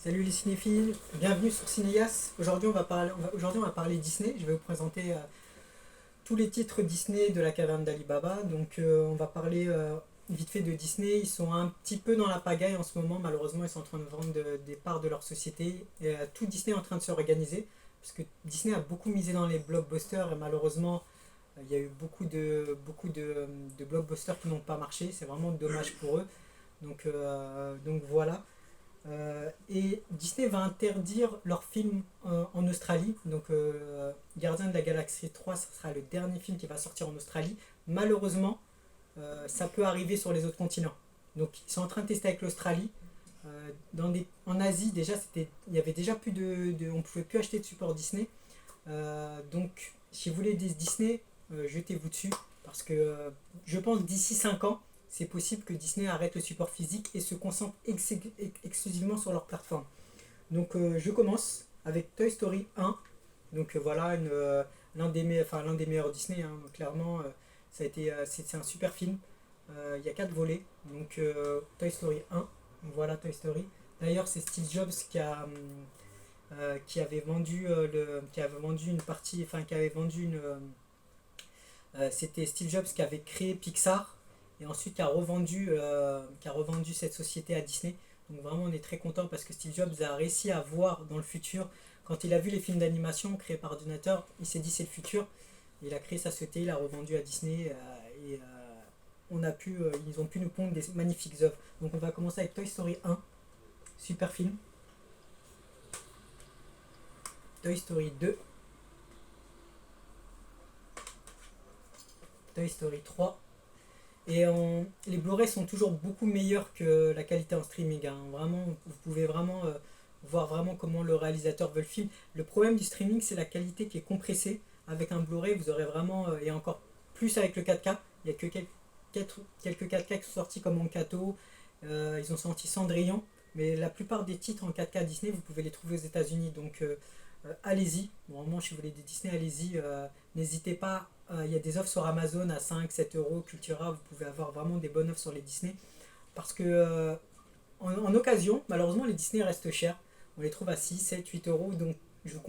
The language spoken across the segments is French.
Salut les cinéphiles, bienvenue sur Cinéas. Aujourd'hui on va parler Disney. Je vais vous présenter tous les titres Disney de la caverne d'Ali Baba. Donc on va parler vite fait de Disney. Ils sont un petit peu dans la pagaille en ce moment. Malheureusement, ils sont en train de vendre des parts de leur société. Et tout Disney est en train de se organiser. Parce que Disney a beaucoup misé dans les blockbusters et malheureusement il y a eu beaucoup de blockbusters qui n'ont pas marché. C'est vraiment dommage pour eux. Donc voilà. Et Disney va interdire leurs films en Australie. Donc Gardien de la Galaxie 3, ce sera le dernier film qui va sortir en Australie. Malheureusement, ça peut arriver sur les autres continents. Donc ils sont en train de tester avec l'Australie. En Asie, déjà, il y avait déjà plus on pouvait plus acheter de support Disney. Donc si vous voulez des Disney, jetez-vous dessus. Parce que je pense d'ici 5 ans, c'est possible que Disney arrête le support physique et se concentre exclusivement sur leur plateforme. Donc je commence avec Toy Story 1. Donc voilà, l'un des meilleurs Disney, hein, clairement. C'est un super film. Il y a 4 volets. Donc Toy Story 1. Voilà Toy Story. D'ailleurs, c'est Steve Jobs qui avait vendu une partie, enfin qui avait vendu une. C'était Steve Jobs qui avait créé Pixar et ensuite qui a revendu cette société à Disney. Donc vraiment on est très content parce que Steve Jobs a réussi à voir dans le futur. Quand il a vu les films d'animation créés par ordinateur, il s'est dit c'est le futur. Il a créé sa société, il a revendu à Disney et ils ont pu nous pondre des magnifiques œuvres. Donc on va commencer avec Toy Story 1, super film. Toy Story 2, Toy Story 3. Les Blu-ray sont toujours beaucoup meilleurs que la qualité en streaming, hein. Vraiment, vous pouvez vraiment voir vraiment comment le réalisateur veut le film. Le problème du streaming, c'est la qualité qui est compressée. Avec un Blu-ray, vous aurez vraiment, et encore plus avec le 4K, il n'y a que quelques 4K qui sont sortis comme Encanto, ils ont sorti Cendrillon, mais la plupart des titres en 4K Disney, vous pouvez les trouver aux États-Unis. Donc allez-y, vraiment si vous voulez des Disney, allez-y, n'hésitez pas. Il y a des offres sur Amazon à 5-7 euros, Cultura, vous pouvez avoir vraiment des bonnes offres sur les Disney. Parce que en occasion, malheureusement, les Disney restent chers. On les trouve à 6-7-8 euros. Donc je vous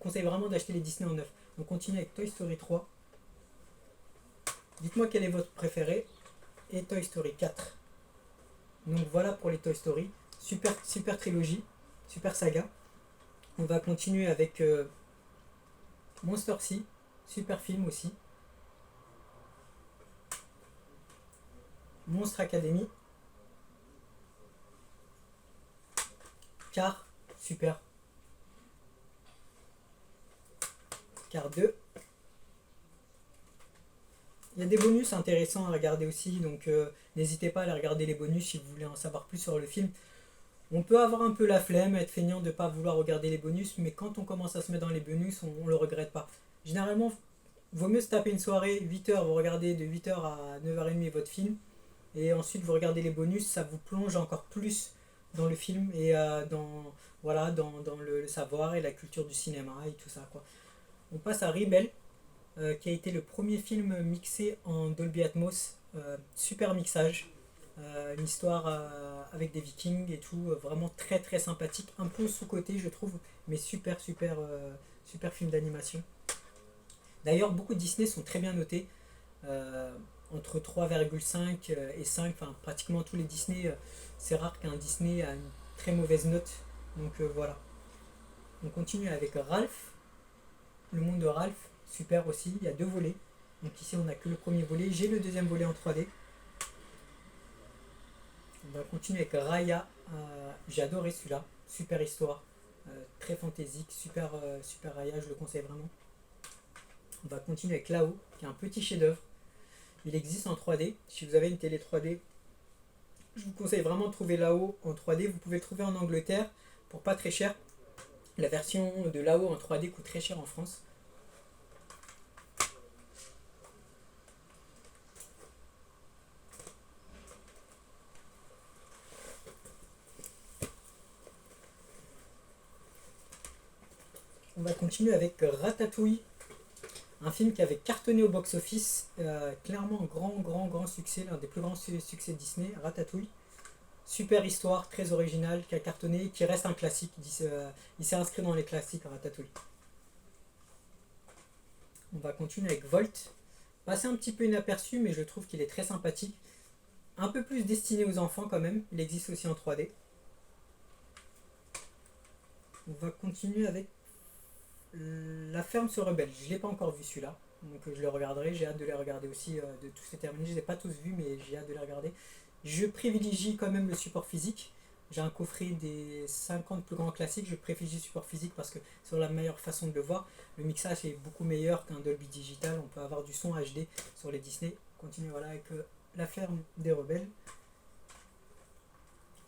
conseille vraiment d'acheter les Disney en neuf. On continue avec Toy Story 3. Dites-moi quel est votre préféré. Et Toy Story 4. Donc voilà pour les Toy Story. Super, super trilogie, super saga. On va continuer avec Monster C. Super film aussi. Monstre Academy. Car, super. Car 2. Il y a des bonus intéressants à regarder aussi, donc n'hésitez pas à aller regarder les bonus si vous voulez en savoir plus sur le film. On peut avoir un peu la flemme, être feignant de ne pas vouloir regarder les bonus, mais quand on commence à se mettre dans les bonus, on ne le regrette pas. Généralement, vaut mieux se taper une soirée, 8 heures, vous regardez de 8 heures à 9h30 votre film, et ensuite vous regardez les bonus, ça vous plonge encore plus dans le film et dans le savoir et la culture du cinéma et tout ça, quoi. On passe à Rebelle, qui a été le premier film mixé en Dolby Atmos. Super mixage, une histoire avec des vikings et tout, vraiment très très sympathique, un peu sous-côté je trouve, mais super super super film d'animation. D'ailleurs beaucoup de Disney sont très bien notés, entre 3,5 et 5, enfin pratiquement tous les Disney, c'est rare qu'un Disney a une très mauvaise note, donc voilà. On continue avec Ralph, le monde de Ralph, super aussi, il y a 2 volets. Donc ici on n'a que le premier volet, j'ai le deuxième volet en 3D. On va continuer avec Raya, j'ai adoré celui-là, super histoire, très fantaisique, super Raya, je le conseille vraiment. On va continuer avec Lao, qui est un petit chef-d'œuvre. Il existe en 3D, si vous avez une télé 3D, je vous conseille vraiment de trouver Lao en 3D, vous pouvez le trouver en Angleterre pour pas très cher. La version de Lao en 3D coûte très cher en France. On va continuer avec Ratatouille, un film qui avait cartonné au box-office, clairement un grand succès, l'un des plus grands succès de Disney, Ratatouille. Super histoire, très originale, qui a cartonné, qui reste un classique. Il s'est inscrit dans les classiques Ratatouille. On va continuer avec Volt. Passé un petit peu inaperçu, mais je trouve qu'il est très sympathique. Un peu plus destiné aux enfants quand même. Il existe aussi en 3D. On va continuer avec La ferme se rebelle. Je ne l'ai pas encore vu celui-là. Donc je le regarderai. J'ai hâte de les regarder aussi, de tous ces terminés. Je ne les ai pas tous vus, mais j'ai hâte de les regarder. Je privilégie quand même le support physique. J'ai un coffret des 50 plus grands classiques. Je privilégie le support physique parce que c'est la meilleure façon de le voir. Le mixage est beaucoup meilleur qu'un Dolby Digital. On peut avoir du son HD sur les Disney. On continue voilà, avec La ferme des rebelles.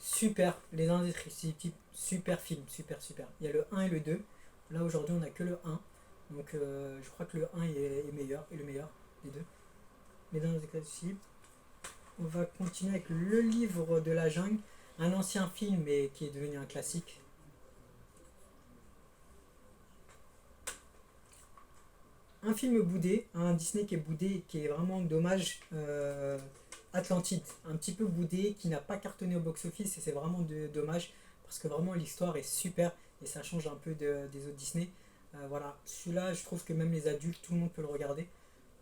Super, Les Indestructibles, super film, super super. Il y a le 1 et le 2. Là aujourd'hui on n'a que le 1. Donc je crois que le 1 est meilleur, est le meilleur des deux. Les Indestructibles. On va continuer avec Le Livre de la Jungle, un ancien film mais qui est devenu un classique. Un film boudé, un Disney qui est boudé, qui est vraiment dommage. Atlantide, un petit peu boudé, qui n'a pas cartonné au box-office et c'est vraiment dommage parce que vraiment l'histoire est super et ça change un peu des autres Disney. Voilà, celui-là, je trouve que même les adultes, tout le monde peut le regarder.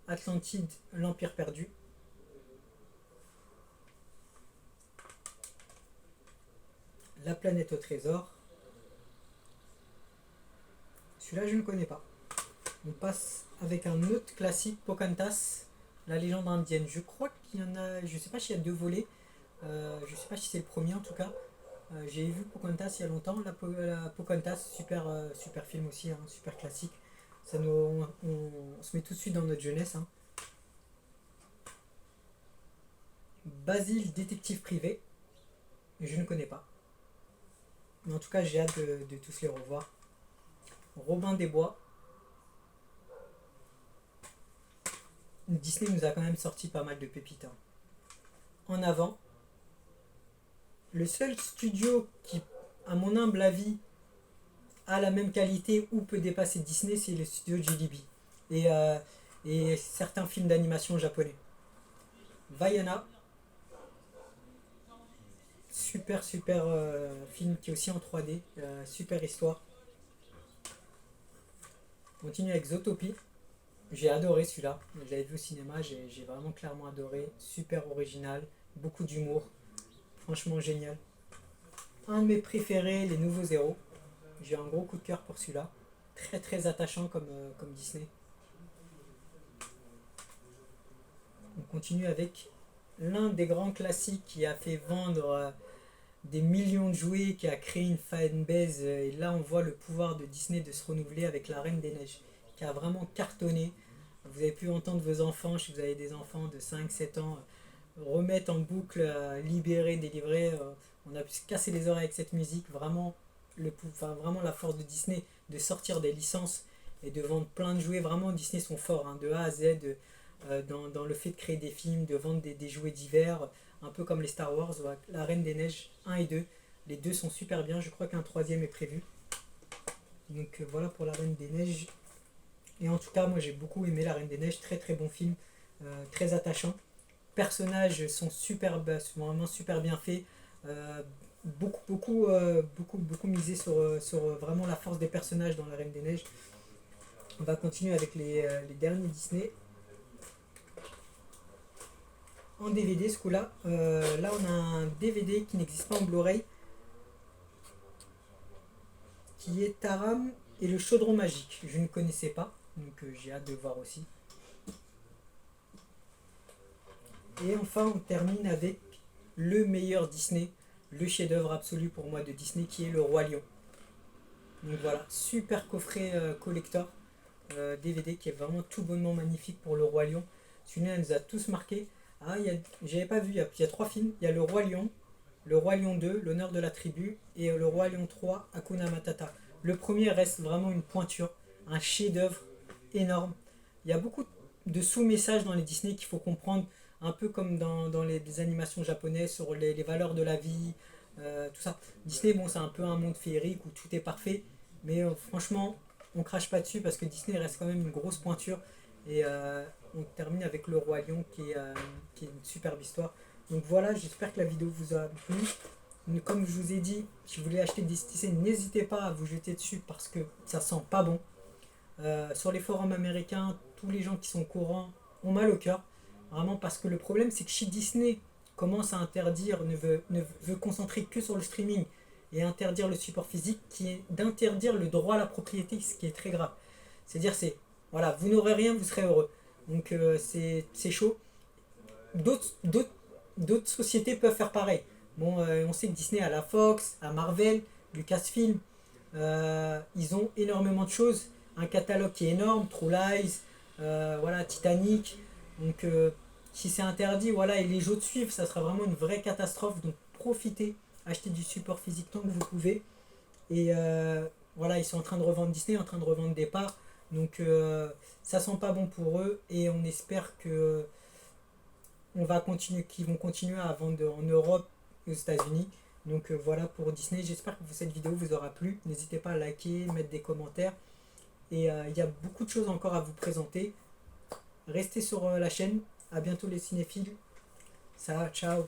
Atlantide, l'Empire perdu. La planète au trésor. Celui-là, je ne connais pas. On passe avec un autre classique, Pocahontas, la légende indienne. Je crois qu'il y en a, je ne sais pas s'il y a deux volets. Je ne sais pas si c'est le premier en tout cas. J'ai vu Pocahontas il y a longtemps. La Pocahontas, super, super film aussi, hein, super classique. On se met tout de suite dans notre jeunesse. Hein. Basile, détective privé. Je ne connais pas. Mais en tout cas, j'ai hâte de tous les revoir. Robin des Bois. Disney nous a quand même sorti pas mal de pépites. Hein. En avant, le seul studio qui, à mon humble avis, a la même qualité ou peut dépasser Disney, c'est le studio Ghibli. Et certains films d'animation japonais. Vaiana, super super film qui est aussi en 3D, super histoire. On continue avec Zootopie. J'ai adoré celui-là, je l'avais vu au cinéma, j'ai vraiment clairement adoré, super original, beaucoup d'humour, franchement génial. Un de mes préférés, Les Nouveaux Héros, j'ai un gros coup de cœur pour celui-là, très très attachant comme Disney. On continue avec l'un des grands classiques qui a fait vendre des millions de jouets, qui a créé une fanbase, et là on voit le pouvoir de Disney de se renouveler avec La Reine des Neiges, qui a vraiment cartonné. Vous avez pu entendre vos enfants, si vous avez des enfants de 5 7 ans, remettre en boucle, libérer, délivrer. On a pu se casser les oreilles avec cette musique. Vraiment, vraiment la force de Disney de sortir des licences et de vendre plein de jouets. Vraiment, Disney sont forts, hein, de A à Z, dans le fait de créer des films, de vendre des jouets divers, un peu comme les Star Wars, La Reine des Neiges 1 et 2. Les deux sont super bien, je crois qu'un troisième est prévu. Donc voilà pour La Reine des Neiges. Et en tout cas, moi j'ai beaucoup aimé La Reine des Neiges, très très bon film, très attachant. Personnages sont sont vraiment super bien faits. Beaucoup misé sur vraiment la force des personnages dans La Reine des Neiges. On va continuer avec les derniers Disney. En DVD, ce coup-là, là on a un DVD qui n'existe pas en Blu-ray, qui est Taram et le chaudron magique. Je ne connaissais pas, donc j'ai hâte de voir aussi. Et enfin, on termine avec le meilleur Disney, le chef-d'œuvre absolu pour moi de Disney, qui est Le Roi Lion. Donc voilà, super coffret collector DVD qui est vraiment tout bonnement magnifique pour Le Roi Lion. Celui-là nous a tous marqué. Ah, j'avais pas vu, il y a 3 films. Il y a Le Roi Lion 2, L'honneur de la tribu, et Le Roi Lion 3, Hakuna Matata. Le premier reste vraiment une pointure, un chef-d'œuvre énorme. Il y a beaucoup de sous-messages dans les Disney qu'il faut comprendre, un peu comme dans les animations japonaises sur les valeurs de la vie, tout ça. Disney, bon, c'est un peu un monde féerique où tout est parfait, mais franchement, on crache pas dessus parce que Disney reste quand même une grosse pointure. Et on termine avec Le Roi Lion qui est une superbe histoire. Donc voilà, j'espère que la vidéo vous a plu. Comme je vous ai dit, si vous voulez acheter des Disney, n'hésitez pas à vous jeter dessus parce que ça sent pas bon. Sur les forums américains, tous les gens qui sont au courant ont mal au cœur. Vraiment parce que le problème c'est que chez Disney commence à interdire, ne veut concentrer que sur le streaming et interdire le support physique, qui est d'interdire le droit à la propriété, ce qui est très grave. C'est-à-dire voilà, vous n'aurez rien, vous serez heureux. Donc c'est chaud. D'autres sociétés peuvent faire pareil. Bon, on sait que Disney a la Fox, a Marvel, Lucasfilm. Ils ont énormément de choses. Un catalogue qui est énorme, True Lies, voilà, Titanic. Donc, si c'est interdit, voilà, et les jeux de suivre, ça sera vraiment une vraie catastrophe. Donc, profitez, achetez du support physique tant que vous pouvez. Et voilà, ils sont en train de revendre Disney, en train de revendre des parts. Donc, ça sent pas bon pour eux. Et on espère que qu'ils vont continuer à vendre en Europe et aux États-Unis. Donc voilà pour Disney. J'espère que cette vidéo vous aura plu. N'hésitez pas à liker, mettre des commentaires. Et il y a beaucoup de choses encore à vous présenter. Restez sur la chaîne. À bientôt les cinéphiles. Ça, ciao.